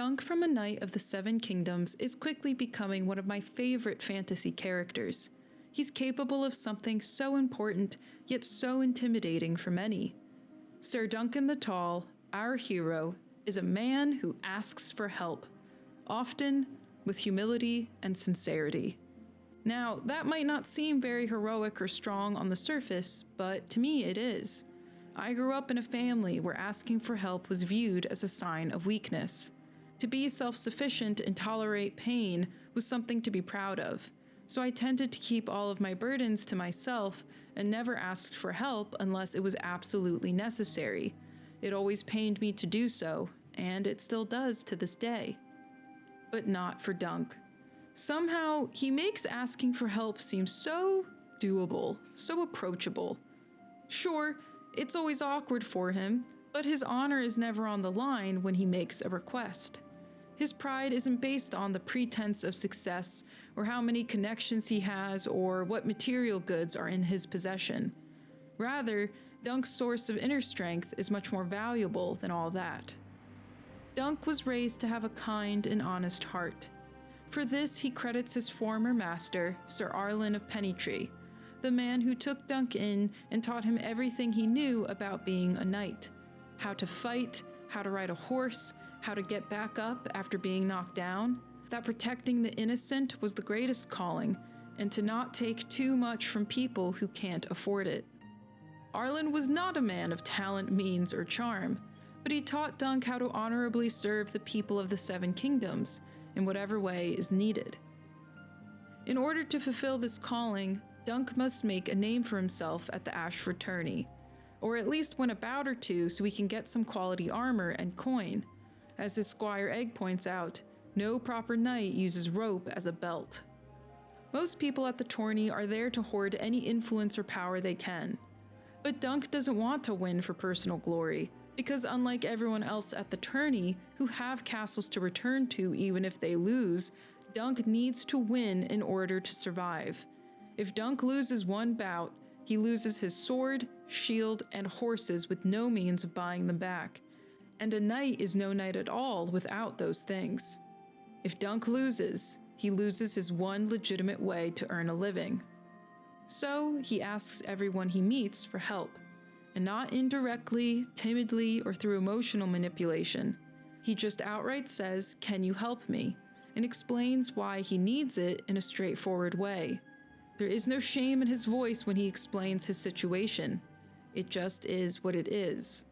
Dunk from A Knight of the Seven Kingdoms is quickly becoming one of my favorite fantasy characters. He's capable of something so important, yet so intimidating for many. Sir Duncan the Tall, our hero, is a man who asks for help, often with humility and sincerity. Now, that might not seem very heroic or strong on the surface, but to me it is. I grew up in a family where asking for help was viewed as a sign of weakness. To be self-sufficient and tolerate pain was something to be proud of, so I tended to keep all of my burdens to myself and never asked for help unless it was absolutely necessary. It always pained me to do so, and it still does to this day. But not for Dunk. Somehow, he makes asking for help seem so doable, so approachable. Sure, it's always awkward for him, but his honor is never on the line when he makes a request. His pride isn't based on the pretense of success, or how many connections he has, or what material goods are in his possession. Rather, Dunk's source of inner strength is much more valuable than all that. Dunk was raised to have a kind and honest heart. For this, he credits his former master, Sir Arlen of Pennytree, the man who took Dunk in and taught him everything he knew about being a knight. How to fight, how to ride a horse, how to get back up after being knocked down, that protecting the innocent was the greatest calling, and to not take too much from people who can't afford it. Arlen was not a man of talent, means, or charm, but he taught Dunk how to honorably serve the people of the Seven Kingdoms in whatever way is needed. In order to fulfill this calling, Dunk must make a name for himself at the Ashford tourney, or at least win a bout or two so he can get some quality armor and coin. As his Squire Egg points out, no proper knight uses rope as a belt. Most people at the tourney are there to hoard any influence or power they can. But Dunk doesn't want to win for personal glory, because unlike everyone else at the tourney, who have castles to return to even if they lose, Dunk needs to win in order to survive. If Dunk loses one bout, he loses his sword, shield, and horses with no means of buying them back. And a knight is no knight at all without those things. If Dunk loses, he loses his one legitimate way to earn a living. So he asks everyone he meets for help, and not indirectly, timidly, or through emotional manipulation. He just outright says, "Can you help me?" and explains why he needs it in a straightforward way. There is no shame in his voice when he explains his situation. It just is what it is.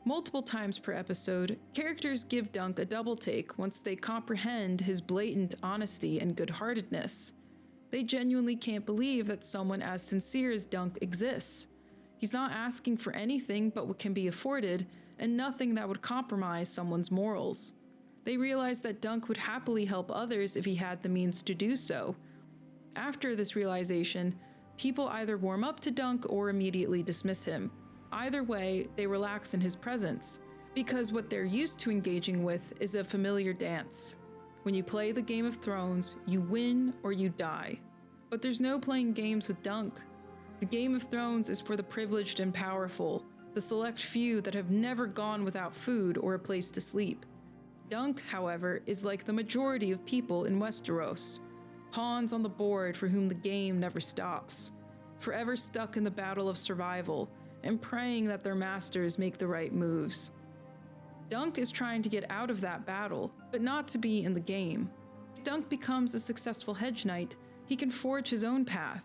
Multiple times per episode, characters give Dunk a double take once they comprehend his blatant honesty and good-heartedness. They genuinely can't believe that someone as sincere as Dunk exists. He's not asking for anything but what can be afforded, and nothing that would compromise someone's morals. They realize that Dunk would happily help others if he had the means to do so. After this realization, people either warm up to Dunk or immediately dismiss him. Either way, they relax in his presence, because what they're used to engaging with is a familiar dance. When you play the Game of Thrones, you win or you die. But there's no playing games with Dunk. The Game of Thrones is for the privileged and powerful, the select few that have never gone without food or a place to sleep. Dunk, however, is like the majority of people in Westeros, pawns on the board for whom the game never stops, forever stuck in the battle of survival, and praying that their masters make the right moves. Dunk is trying to get out of that battle, but not to be in the game. If Dunk becomes a successful hedge knight, he can forge his own path.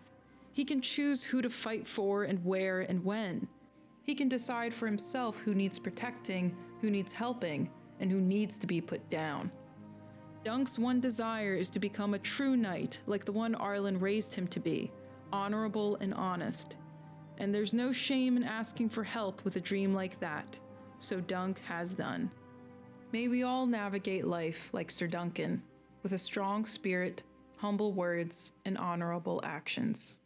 He can choose who to fight for and where and when. He can decide for himself who needs protecting, who needs helping, and who needs to be put down. Dunk's one desire is to become a true knight like the one Arlen raised him to be, honorable and honest. And there's no shame in asking for help with a dream like that, so Dunk has done. May we all navigate life like Sir Duncan, with a strong spirit, humble words, and honorable actions.